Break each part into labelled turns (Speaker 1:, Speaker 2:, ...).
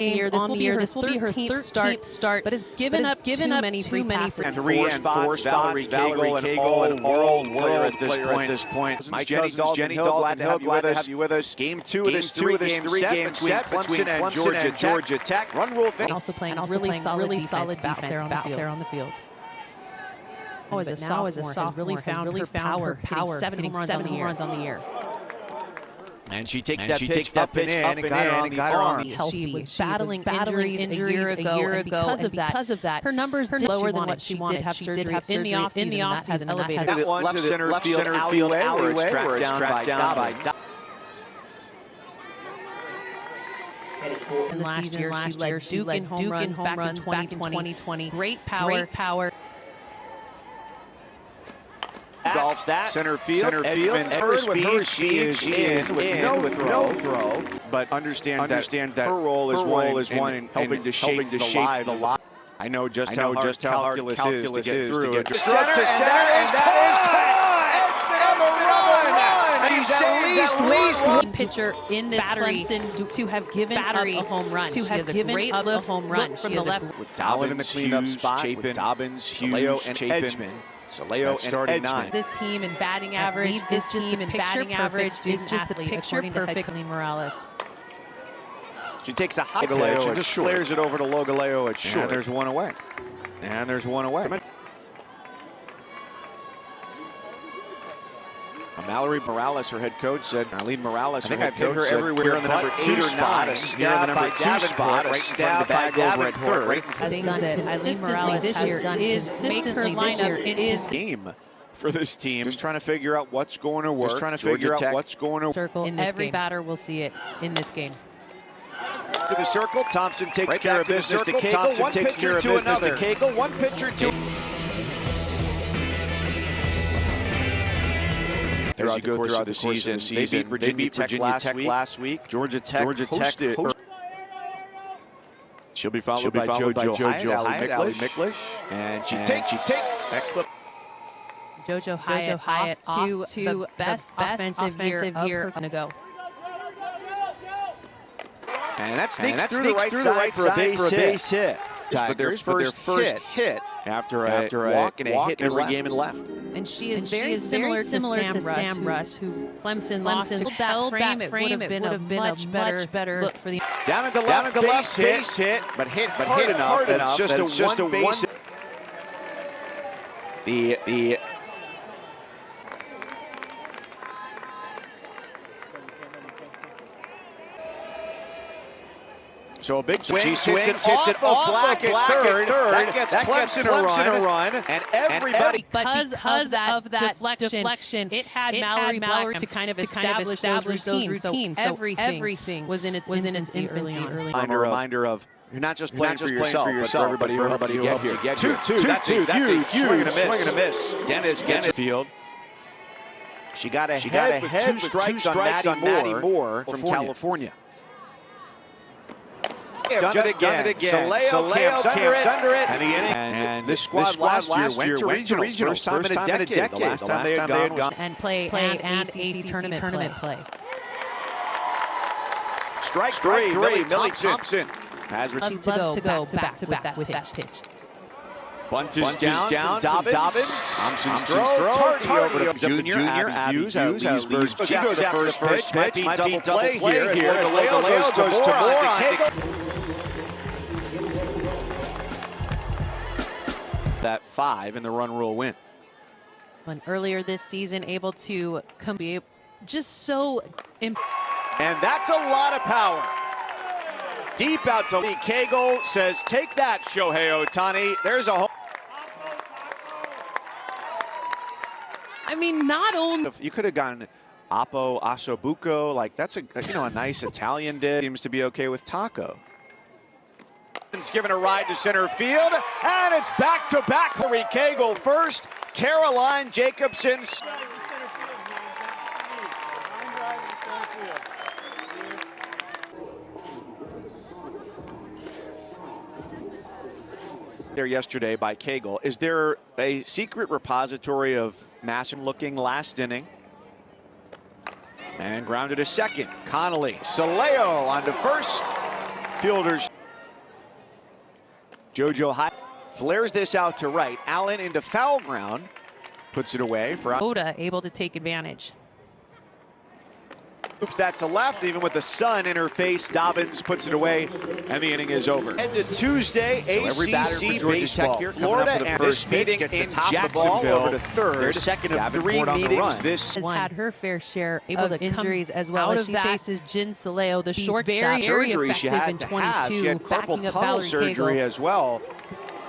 Speaker 1: Year. This will be her 13th start, but has given up too many free passes.
Speaker 2: And four spots, Valerie Cagle, an all-world player at this point. Mike Jenny Dahl, glad to have you with us. Game two of this three-game set between Clemson and Georgia Tech. Run rule.
Speaker 1: And also playing really solid defense out there on the field. As a sophomore, has really found her power, hitting 7 home runs on the year.
Speaker 2: And she takes that pitch up and in and got her on the arm.
Speaker 1: She was battling injuries a year ago, and because of that, her numbers did lower than what she wanted. Have surgery in the offseason, elevated.
Speaker 2: That one to the left center field alleyway where it's tracked down by
Speaker 1: Last year, she led Duke in home runs back in 2020. Great power.
Speaker 2: Golfs that center field. Edmonds, her speed. She is in with no throw, but understands that her role is one in helping to shape the live. I know just how calculus is to get through it. Center, and that is He's at least one pitcher in this Clemson to have given up a home run. To have given up a home run from the left. With Dobbins in the cleanup spot, with Dobbins, Hughes, and Edgman. Soleo starting 9.
Speaker 1: This team in batting average, is just the picture perfect Morales.
Speaker 2: She takes a high pitch and just flares it over to Logaleo at short. And there's one away. Mallory Morales, her head coach, said, Arlene Morales, I think I've hit her everywhere in the number 2 spot, a stab by Davenport, right in front of the bag over at third.
Speaker 1: I think that Eileen Morales this year is consistently lineup. It is
Speaker 2: game for this team. Just trying to figure out what's going to work.
Speaker 1: Circle. Every batter will see it in this game.
Speaker 2: To the circle, Thompson takes care of business to Cagle. Thompson takes care of business to Cagle. One pitcher to. As you go throughout the season, they beat Virginia Tech last week. Georgia Tech hosted. She'll be followed by JoJo Hyatt, Allie Miklish, and she takes that clip.
Speaker 1: JoJo Hyatt to the best offensive year ago.
Speaker 2: And that sneaks through the right side for a base hit. But their first hit after a walk and a hit every game and left.
Speaker 1: And she is very similar to Sam Russ, who Clemson held that frame. It would have been a much better look for the
Speaker 2: down at the left base hit, but hit hard enough that it's just a one base. The So a big swing, hits it off Black at third. That gets Clemson a run. And everybody,
Speaker 1: because of that deflection, it had Mallory to kind of establish those routines. So everything was in its infancy early on.
Speaker 2: Reminder of you're not just playing for yourself, but for everybody who helped you get here. 2-2. That's a huge swing and a miss. Dennis gets the field. She got ahead with 2 strikes on Maddie Moore from California. Done it again. Soleo camps under it. And this squad last year went to regionals first time in a decade. The last time they had gone.
Speaker 1: And played ACC tournament play.
Speaker 2: Strike 3, Millie Thompson.
Speaker 1: Has loves to go back with that pitch.
Speaker 2: Bunt is down. Dobbins. Thompson's throw. Tardy over to Junior. Hughes. She goes after the first pitch. Might be double play here. Logaleo goes to Moore. That 5 in the run rule win.
Speaker 1: When earlier this season, able to be just so.
Speaker 2: And that's a lot of power. Deep out to Lee. Cagle says, "Take that, Shohei Ohtani." There's a home.
Speaker 1: I mean, not only
Speaker 2: you could have gone Oppo Ossobuco, like that's a nice Italian dish. Seems to be okay with taco. Given a ride to center field, and it's back-to-back. Harry Cagle first, Caroline Jacobson. There yesterday by Cagle. Is there a secret repository of Masson-looking last inning? And grounded to second. Connolly, Soleo onto first. Fielders. JoJo High flares this out to right. Allen into foul ground. Puts it away for
Speaker 1: Oda able to take advantage.
Speaker 2: Oops, that to left, even with the sun in her face. Dobbins puts it away, and the inning is over. Head to Tuesday, ACC baseball here. Florida and this meeting gets the top of the ball over to third. Their second of three meetings. This
Speaker 1: has had her fair share of injuries as well as she faces Jen Soleo, the shortstop, very effective in 22,
Speaker 2: she had carpal tunnel surgery as well,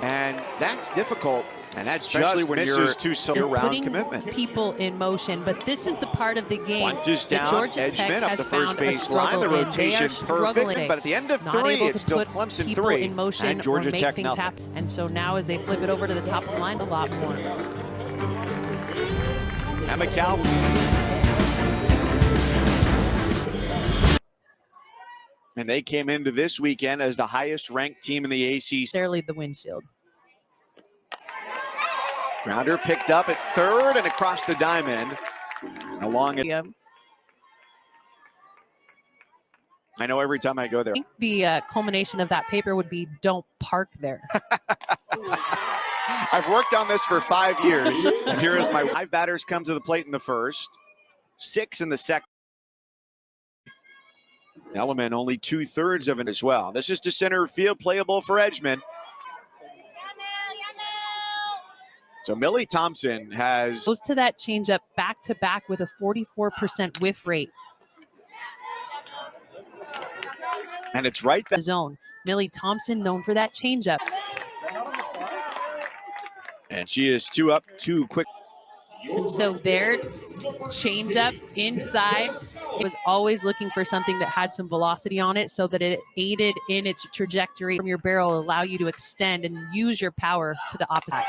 Speaker 2: and that's difficult. And that's especially when you're two-round commitment.
Speaker 1: People in motion, but this is the part of the game
Speaker 2: that Georgia Tech up the first base line. The rotation perfect, but at the end of three, it's still Clemson 3
Speaker 1: in motion
Speaker 2: and Georgia Tech
Speaker 1: things happen. And so now, as they flip it over to the top of the line, a lot more.
Speaker 2: Emma Cal. And they came into this weekend as the highest-ranked team in the ACC.
Speaker 1: They lead the windshield.
Speaker 2: Grounder picked up at third and across the diamond. Along it.
Speaker 1: Yep.
Speaker 2: I know every time I go there.
Speaker 1: I think the culmination of that paper would be don't park there.
Speaker 2: I've worked on this for 5 years. And here is my 5 batters come to the plate in the first, 6 in the second. Element only 2/3 of it as well. This is to center field, playable for Edgman. So Millie Thompson goes
Speaker 1: to that changeup back-to-back with a 44% whiff rate.
Speaker 2: And it's right
Speaker 1: the zone. Millie Thompson known for that changeup.
Speaker 2: And she is 2 up, 2 quick.
Speaker 1: So their changeup inside was always looking for something that had some velocity on it so that it aided in its trajectory from your barrel, allow you to extend and use your power to the opposite.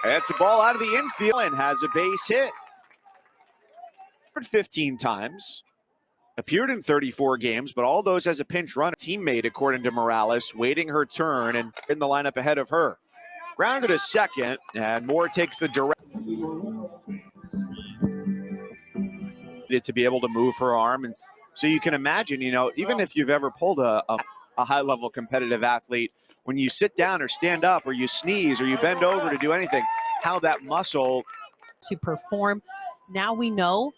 Speaker 2: That's a ball out of the infield and has a base hit. 15 times. Appeared in 34 games, but all those as a pinch run. Teammate, according to Morales, waiting her turn and in the lineup ahead of her. Grounded to second, and Moore takes the direct to be able to move her arm. And so you can imagine, you know, even if you've ever pulled a high-level competitive athlete, when you sit down or stand up or you sneeze or you bend over to do anything, how that muscle
Speaker 1: to perform. Now we know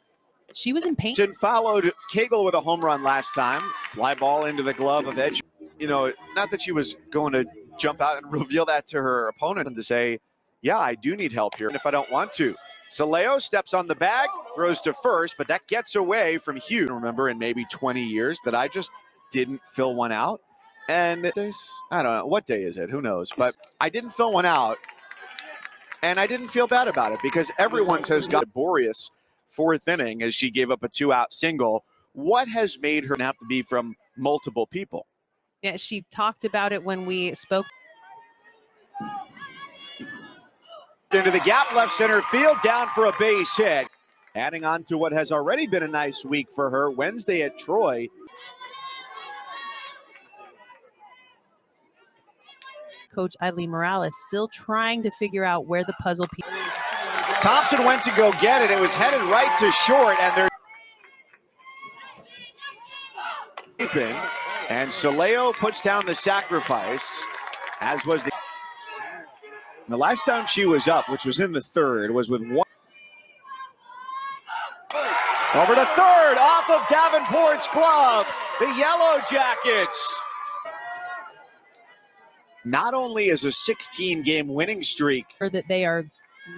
Speaker 1: she was in pain.
Speaker 2: Followed Cagle with a home run last time. Fly ball into the glove of Edge. You know, not that she was going to jump out and reveal that to her opponent and to say, yeah, I do need help here, and if I don't want to. Soleo steps on the bag, throws to first, but that gets away from Hughes. I remember in maybe 20 years that I just didn't fill one out. And I don't know, what day is it? Who knows? But I didn't fill one out, and I didn't feel bad about it because everyone has got laborious 4th inning as she gave up a 2-out single. What has made her have to be from multiple people?
Speaker 1: Yeah, she talked about it when we spoke.
Speaker 2: Into the gap, left center field, down for a base hit. Adding on to what has already been a nice week for her, Wednesday at Troy.
Speaker 1: Coach Eileen Morales still trying to figure out where the puzzle piece.
Speaker 2: Thompson went to go get it. It was headed right to short, and they're keeping. And Soleo puts down the sacrifice, as was the last time she was up, which was in the third, was with one. Over to third, off of Davenport's glove. The Yellow Jackets. Not only is a 16-game winning streak.
Speaker 1: That they are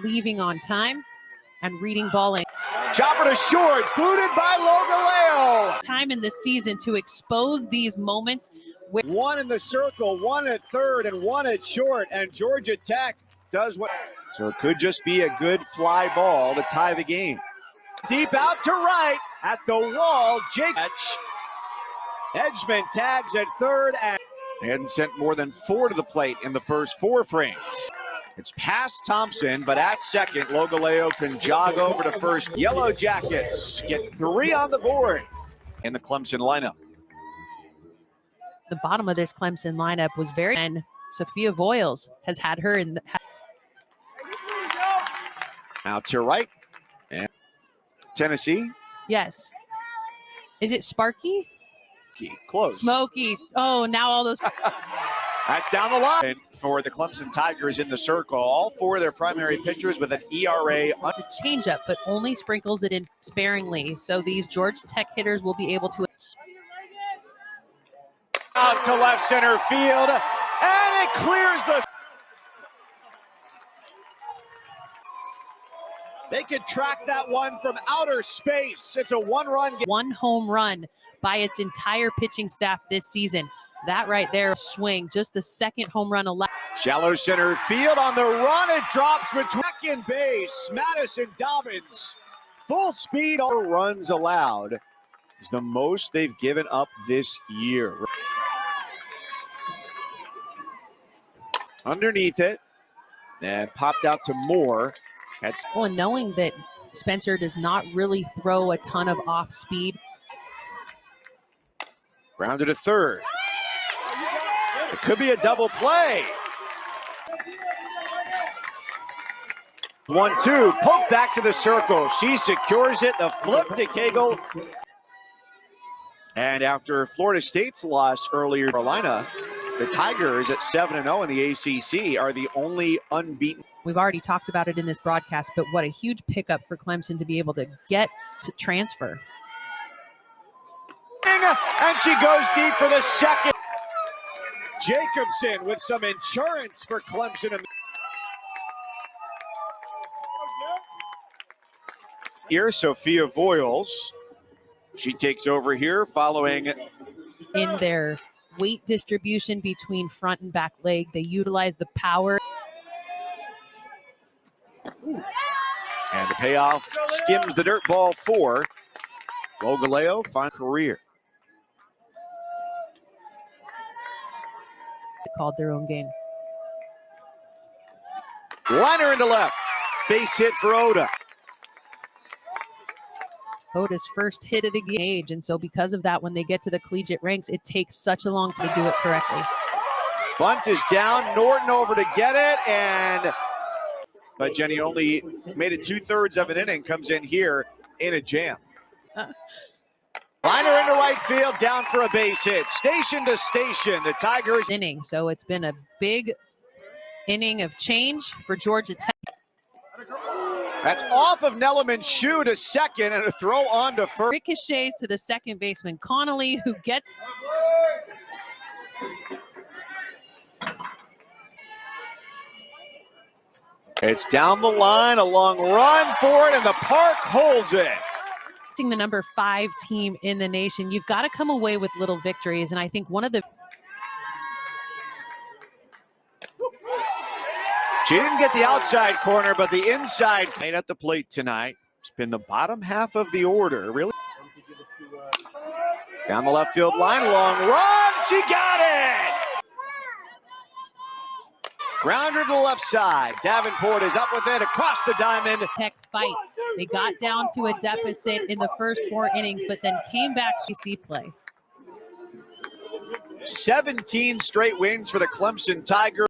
Speaker 1: leaving on time and reading balling.
Speaker 2: Chopper to short, booted by Logaleo.
Speaker 1: Time in the season to expose these moments.
Speaker 2: One in the circle, one at third, and one at short, and Georgia Tech does what. So it could just be a good fly ball to tie the game. Deep out to right, at the wall, Jake. Edgman tags at third, and hadn't sent more than 4 to the plate in the first 4 frames. It's past Thompson, but at second, Logaleo can jog over to first. Yellow Jackets get 3 on the board in the Clemson lineup.
Speaker 1: The bottom of this Clemson lineup was very, and Sophia Voiles has had her in.
Speaker 2: Out to right, and Tennessee.
Speaker 1: Yes. Is it Sparky?
Speaker 2: Close.
Speaker 1: Smokey. Oh, now all those.
Speaker 2: That's down the line for the Clemson Tigers in the circle. All four of their primary pitchers with an ERA.
Speaker 1: It's a changeup, but only sprinkles it in sparingly. So these Georgia Tech hitters will be able to.
Speaker 2: Out to left center field, and it clears the. They could track that one from outer space. It's a one-run game.
Speaker 1: One home run by its entire pitching staff this season. That right there, swing, just the second home run allowed.
Speaker 2: Shallow center field on the run. It drops between second base. Madison Dobbins, full speed. All runs allowed is the most they've given up this year. Underneath it, and popped out to Moore.
Speaker 1: Well, and knowing that Spencer does not really throw a ton of off speed.
Speaker 2: Grounded to third. It could be a double play. 1-2, poke back to the circle. She secures it. The flip to Cagle. And after Florida State's loss earlier in Carolina, the Tigers at 7-0 in the ACC are the only unbeaten.
Speaker 1: We've already talked about it in this broadcast, but what a huge pickup for Clemson to be able to get to transfer.
Speaker 2: And she goes deep for the second. Jacobson with some insurance for Clemson. Here, Sophia Voiles. She takes over here following.
Speaker 1: In their weight distribution between front and back leg, they utilize the power.
Speaker 2: And the payoff skims the dirt ball for Bogaleo, final career.
Speaker 1: They called their own game.
Speaker 2: Liner into left. Base hit for Oda.
Speaker 1: Oda's first hit of the game, and so because of that, when they get to the collegiate ranks, it takes such a long time to do it correctly.
Speaker 2: Bunt is down. Norton over to get it, but Jenny only made it 2/3 of an inning. Comes in here in a jam. Liner into right field, down for a base hit. Station to station, the Tigers.
Speaker 1: Inning, so it's been a big inning of change for Georgia Tech.
Speaker 2: That's off of Nelliman's shoe to second, and a throw on to first.
Speaker 1: Ricochets to the second baseman, Connolly, who gets.
Speaker 2: It's down the line, a long run for it, and the park holds it.
Speaker 1: The number 5 team in the nation, you've got to come away with little victories, and I think one of the.
Speaker 2: She didn't get the outside corner, but the inside made at the plate tonight. It's been the bottom half of the order, really. Down the left field line, long run, she got it! Grounder to the left side. Davenport is up with it across the diamond.
Speaker 1: Tech fight. They got down to a deficit in the first 4 innings, but then came back to see play.
Speaker 2: 17 straight wins for the Clemson Tigers.